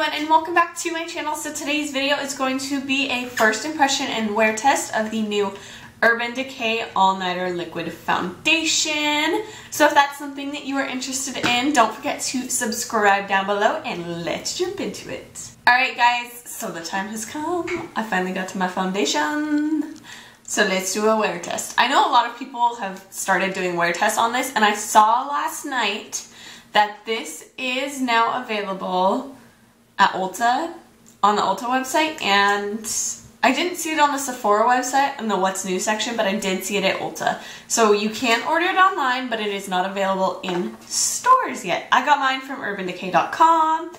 everyone, and welcome back to my channel. So today's video is going to be a first impression and wear test of the new Urban Decay All Nighter Liquid Foundation. So if that's something that you are interested in, don't forget to subscribe down below and let's jump into it. Alright guys, so the time has come. I finally got to my foundation. So let's do a wear test. I know a lot of people have started doing wear tests on this, and I saw last night that this is now available at Ulta, on the Ulta website, and I didn't see it on the Sephora website in the What's New section, but I did see it at Ulta. So you can order it online, but it is not available in stores yet. I got mine from urbandecay.com.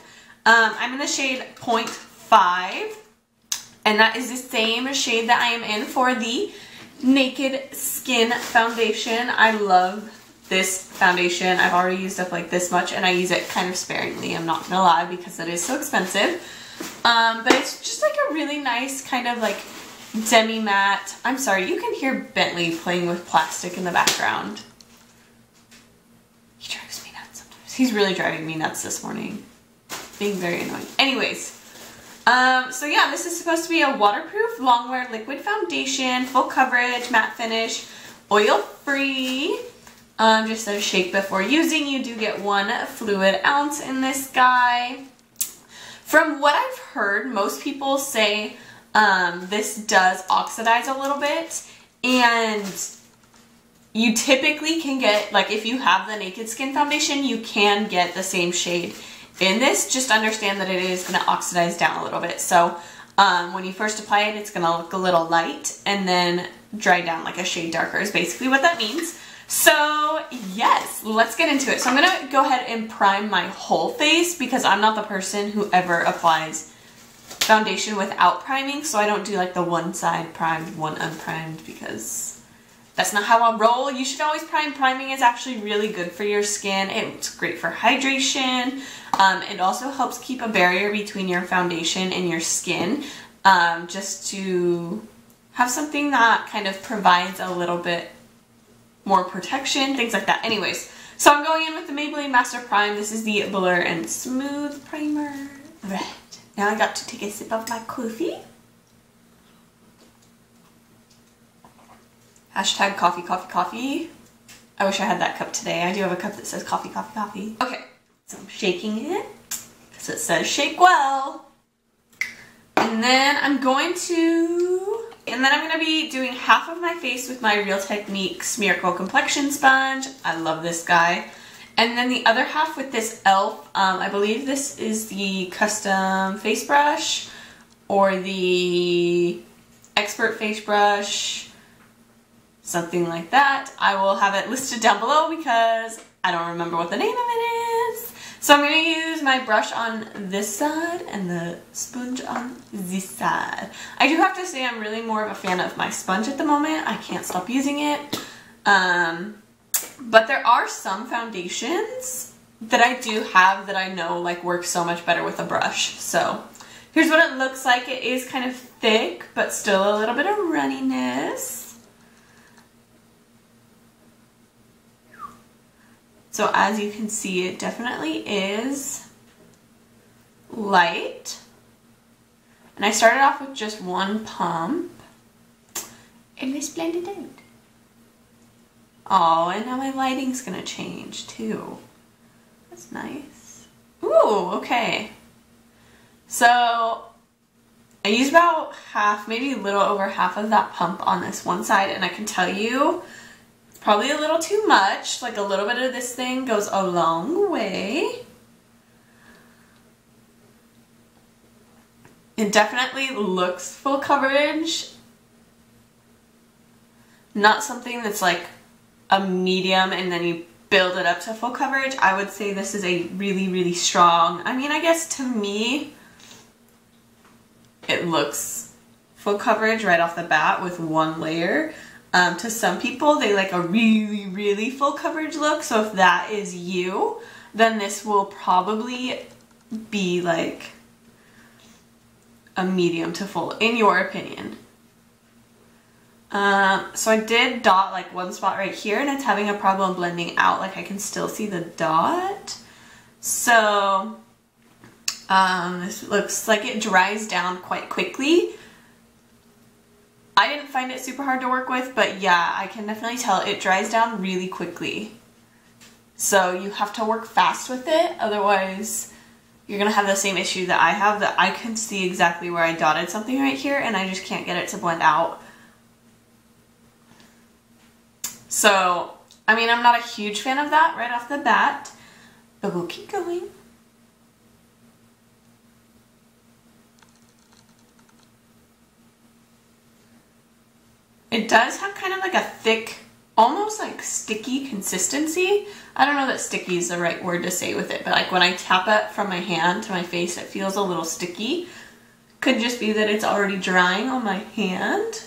I'm in the shade 0.5, and that is the same shade that I am in for the Naked Skin Foundation. I love this foundation. I've already used up like this much, and I use it kind of sparingly, I'm not gonna lie, because it is so expensive. But it's just like a really nice kind of like demi-matte. I'm sorry, you can hear Bentley playing with plastic in the background. He drives me nuts sometimes. He's really driving me nuts this morning. Being very annoying. Anyways, so yeah, this is supposed to be a waterproof long-wear liquid foundation, full coverage, matte finish, oil-free. Just a shake before using. You do get 1 fluid ounce in this guy. From what I've heard, most people say this does oxidize a little bit, and you typically can get, like if you have the Naked Skin foundation, you can get the same shade in this. Just understand that it is going to oxidize down a little bit. So when you first apply it, it's going to look a little light and then dry down like a shade darker is basically what that means. So yes, let's get into it. So I'm going to go ahead and prime my whole face because I'm not the person who ever applies foundation without priming. So I don't do like the one side primed, one unprimed, because that's not how I roll. You should always prime. Priming is actually really good for your skin. It's great for hydration. It also helps keep a barrier between your foundation and your skin, just to have something that kind of provides a little bit more protection, things like that. Anyways, so I'm going in with the Maybelline Master Prime. This is the Blur and Smooth Primer. Right. Now I got to take a sip of my coffee. Hashtag coffee, coffee, coffee. I wish I had that cup today. I do have a cup that says coffee, coffee, coffee. Okay, so I'm shaking it because it says shake well. And then I'm going to be doing half of my face with my Real Techniques Miracle Complexion sponge. I love this guy. And then the other half with this e.l.f. I believe this is the custom face brush or the expert face brush, something like that. I will have it listed down below because I don't remember what the name of it is. So I'm going to use my brush on this side and the sponge on this side. I do have to say I'm really more of a fan of my sponge at the moment. I can't stop using it. But there are some foundations that I do have that I know like work so much better with a brush. So here's what it looks like. It is kind of thick, but still a little bit of runniness. So as you can see, it definitely is light. And I started off with just 1 pump, and this blended out. Oh, and now my lighting's gonna change too. That's nice. Ooh, okay. So I used about half, maybe a little over half of that pump on this one side, and I can tell you, probably a little too much. Like a little bit of this thing goes a long way. It definitely looks full coverage. Not something that's like a medium and then you build it up to full coverage. I would say this is a really, really strong. I mean, I guess to me, it looks full coverage right off the bat with 1 layer. To some people, they like a really, really full coverage look. So if that is you, then this will probably be like a medium to full, in your opinion. So I did dot like 1 spot right here, and it's having a problem blending out. Like I can still see the dot. So This looks like it dries down quite quickly. I didn't find it super hard to work with, but yeah, I can definitely tell it dries down really quickly. So you have to work fast with it, otherwise you're gonna have the same issue that I have, that I can see exactly where I dotted something right here and I just can't get it to blend out. So, I mean, I'm not a huge fan of that right off the bat, but we'll keep going. It does have kind of like a thick, almost like sticky consistency. I don't know that sticky is the right word to say with it, but like when I tap it from my hand to my face, it feels a little sticky. Could just be that it's already drying on my hand.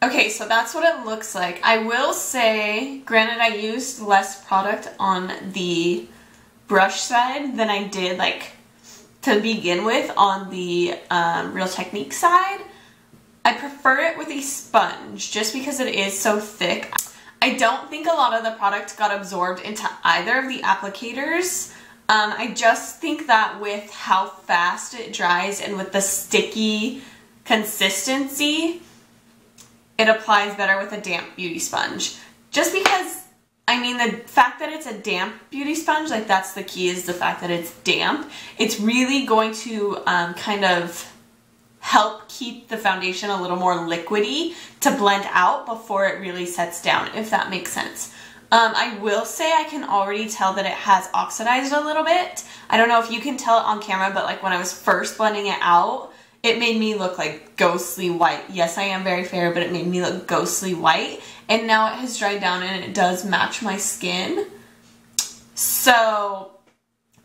Okay, so that's what it looks like. I will say, granted, I used less product on the brush side than I did like to begin with on the Real Technique side. I prefer it with a sponge just because it is so thick. I don't think a lot of the product got absorbed into either of the applicators. I just think that with how fast it dries and with the sticky consistency, it applies better with a damp beauty sponge. Just because, I mean, the fact that it's a damp beauty sponge, like that's the key, is the fact that it's damp. It's really going to kind of help keep the foundation a little more liquidy to blend out before it really sets down, if that makes sense. I will say I can already tell that it has oxidized a little bit. I don't know if you can tell it on camera, but like when I was first blending it out, it made me look like ghostly white. Yes, I am very fair, but it made me look ghostly white. And now it has dried down and it does match my skin. So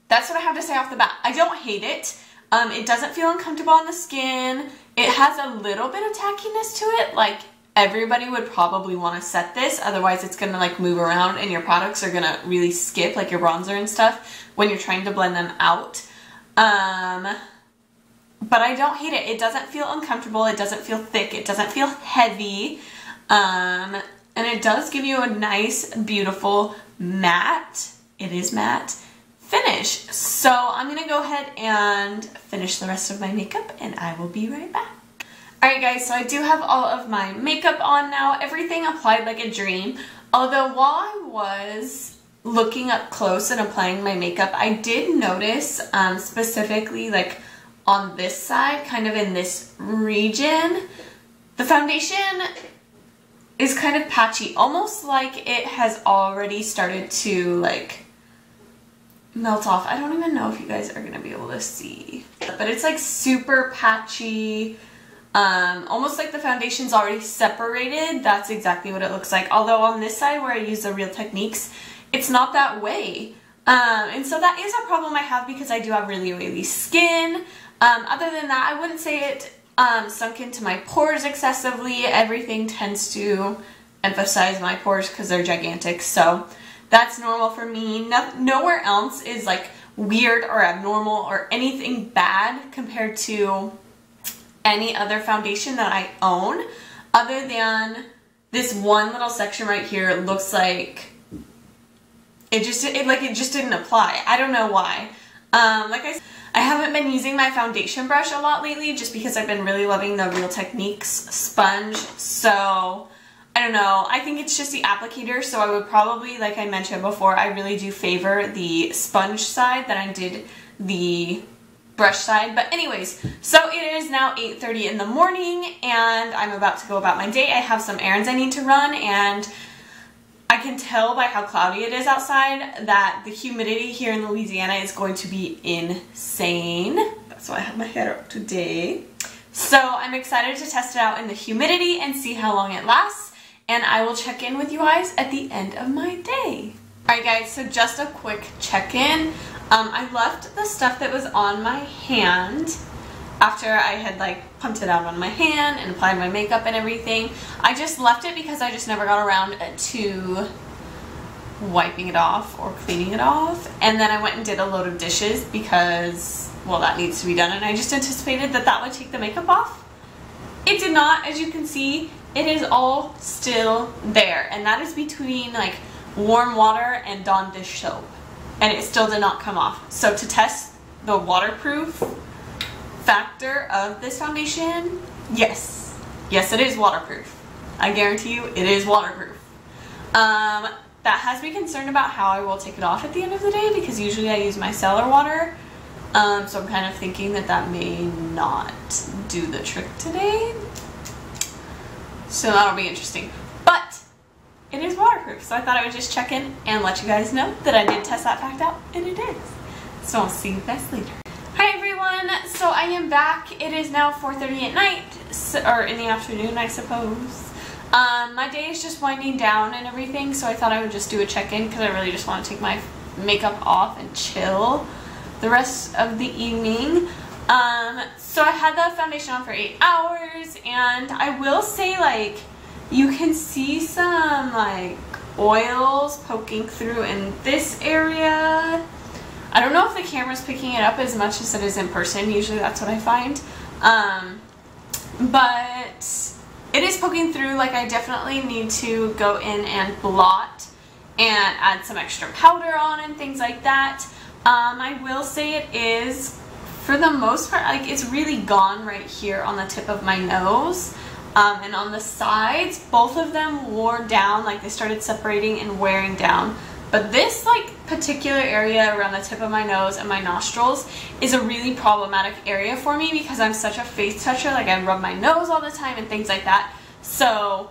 that's what I have to say off the bat. I don't hate it. It doesn't feel uncomfortable on the skin. It has a little bit of tackiness to it. Like everybody would probably want to set this. Otherwise it's going to like move around and your products are going to really skip, like your bronzer and stuff, when you're trying to blend them out. But I don't hate it. It doesn't feel uncomfortable. It doesn't feel thick. It doesn't feel heavy. And it does give you a nice, beautiful matte, it is matte, finish. So I'm going to go ahead and finish the rest of my makeup and I will be right back. Alright guys, so I do have all of my makeup on now. Everything applied like a dream. Although while I was looking up close and applying my makeup, I did notice specifically like on this side, kind of in this region, the foundation is kind of patchy, almost like it has already started to like melt off. I don't even know if you guys are gonna be able to see, but it's like super patchy, almost like the foundation's already separated. That's exactly what it looks like. Although on this side where I use the Real Techniques, it's not that way. And so that is a problem I have because I do have really oily skin. Other than that, I wouldn't say it sunk into my pores excessively. Everything tends to emphasize my pores because they're gigantic, so that's normal for me. Nowhere else is like weird or abnormal or anything bad compared to any other foundation that I own, other than this one little section right here. It looks like it just didn't apply. I don't know why. Like I said, I haven't been using my foundation brush a lot lately just because I've been really loving the Real Techniques sponge. So I don't know. I think it's just the applicator. So I would probably, like I mentioned before, I really do favor the sponge side that I did the brush side. But anyways, so it is now 8:30 in the morning and I'm about to go about my day. I have some errands I need to run and I can tell by how cloudy it is outside that the humidity here in Louisiana is going to be insane. That's why I have my hair up today. So I'm excited to test it out in the humidity and see how long it lasts. And I will check in with you guys at the end of my day. Alright guys, so just a quick check-in. I left the stuff that was on my hand after I had like pumped it out on my hand and applied my makeup and everything. I just left it because I just never got around to wiping it off or cleaning it off. And then I went and did a load of dishes because well, that needs to be done, and I just anticipated that that would take the makeup off. It did not. As you can see, it is all still there, and that is between like warm water and Dawn dish soap, and it still did not come off. So to test the waterproof factor of this foundation, yes, it is waterproof. I guarantee you it is waterproof. That has me concerned about how I will take it off at the end of the day, because usually I use micellar water. So I'm kind of thinking that that may not do the trick today. So that'll be interesting. But it is waterproof, so I thought I would just check in and let you guys know that I did test that fact out, and it is. So I'll see you guys later. Hi everyone, so I am back. It is now 4:30 at night, or in the afternoon I suppose. My day is just winding down and everything, so I thought I would just do a check-in because I really just want to take my makeup off and chill the rest of the evening. So I had the foundation on for 8 hours, and I will say, like, you can see some like oils poking through in this area. I don't know if the camera's picking it up as much as it is in person. Usually that's what I find. But it is poking through. Like, I definitely need to go in and blot and add some extra powder on and things like that. I will say it is, for the most part, like, it's really gone right here on the tip of my nose. And on the sides, both of them wore down, like they started separating and wearing down. But this, like, particular area around the tip of my nose and my nostrils is a really problematic area for me because I'm such a face toucher. Like, I rub my nose all the time and things like that. So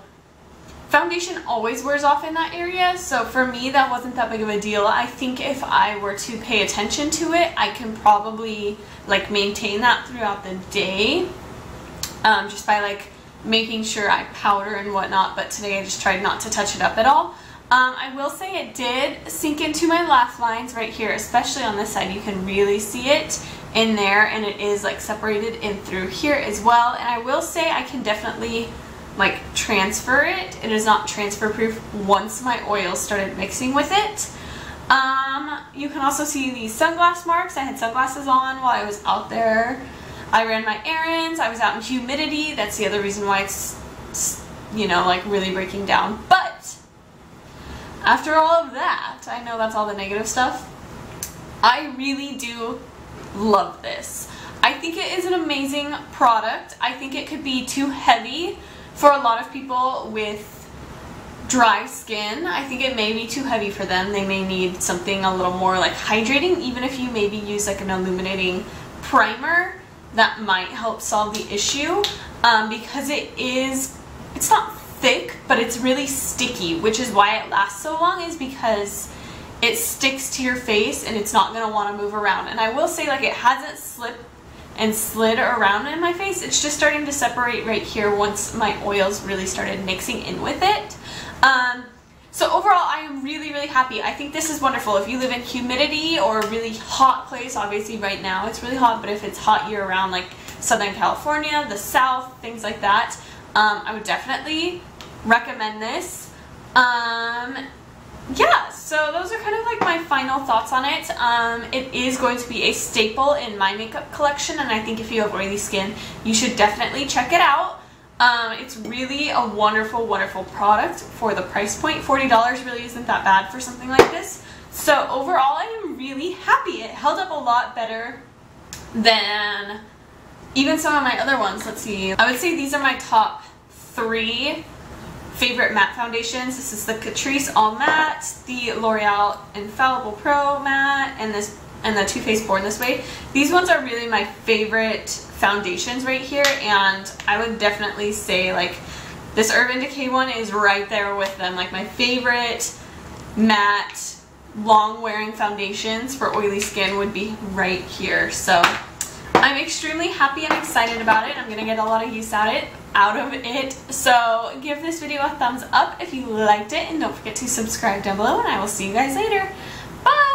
foundation always wears off in that area. So for me, that wasn't that big of a deal. I think if I were to pay attention to it, I can probably, like, maintain that throughout the day. Just by, like, making sure I powder and whatnot. But today I just tried not to touch it up at all. I will say it did sink into my laugh lines right here, especially on this side. You can really see it in there, and it is, like, separated in through here as well. And I will say I can definitely, like, transfer it. It is not transfer proof once my oils started mixing with it. You can also see these sunglass marks. I had sunglasses on while I was out there. I ran my errands. I was out in humidity. That's the other reason why it's, you know, like, really breaking down. But after all of that, I know that's all the negative stuff, I really do love this. I think it is an amazing product. I think it could be too heavy for a lot of people with dry skin. I think it may be too heavy for them. They may need something a little more, like, hydrating. Even if you maybe use, like, an illuminating primer, that might help solve the issue, because it's not thick, but it's really sticky, which is why it lasts so long, is because it sticks to your face and it's not going to want to move around. And I will say, like, it hasn't slipped and slid around in my face. It's just starting to separate right here once my oils really started mixing in with it. So overall, I am really, really happy. I think this is wonderful. If you live in humidity or a really hot place, obviously right now it's really hot, but if it's hot year round, like Southern California, the South, things like that, I would definitely recommend this. Yeah, so those are kind of like my final thoughts on it. It is going to be a staple in my makeup collection, and I think if you have oily skin, you should definitely check it out. It's really a wonderful, wonderful product for the price point. $40 really isn't that bad for something like this. So overall, I am really happy. It held up a lot better than even some of my other ones. Let's see. I would say these are my top 3 favorite matte foundations. This is the Catrice All Matte, the L'Oreal Infallible Pro Matte, and the Too Faced Born This Way. These ones are really my favorite foundations right here, and I would definitely say, like, this Urban Decay one is right there with them. Like, my favorite matte long wearing foundations for oily skin would be right here. So I'm extremely happy and excited about it. I'm gonna get a lot of use out of it. So give this video a thumbs up if you liked it, and don't forget to subscribe down below, and I will see you guys later. Bye!